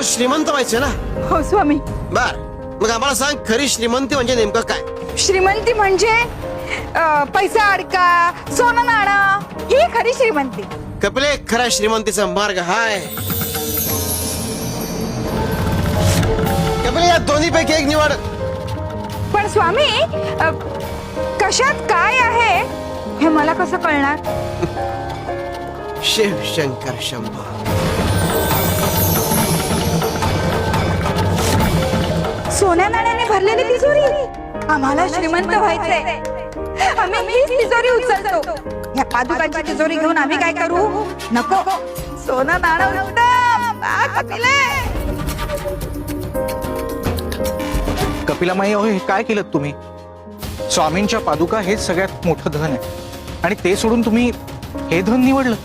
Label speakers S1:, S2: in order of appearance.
S1: तुला श्रीमंत व्हायचं ना?
S2: हो स्वामी.
S1: बर, मग आम्हाला सांग, खरी श्रीमंती म्हणजे नेमकं काय?
S2: श्रीमंती म्हणजे पैसा अडका, सोनं नाणं, ही खरी श्रीमंती.
S1: कपिले, खरा श्रीमंतीचा मार्ग हाय. कपिले, या दोन्ही पैकी एक निवड.
S2: पण स्वामी, कशात काय आहे हे मला कसं कळणार?
S1: शिव शंकर शंभो.
S2: सोन्या नाण्याने भरलेली तिजोरी. आम्हाला श्रीमंत व्हायचंय. आम्ही हीच तिजोरी उचलतो. या पादुकांची तिजोरी घेऊन आम्ही काय करू? नको, सोनं नाणं उत्तम. कपिले,
S3: कपिलामाई, अहो हे काय केलं तुम्ही? स्वामींच्या पादुका हेच सगळ्यात मोठं धन आहे आणि ते सोडून तुम्ही हे धन निवडलं.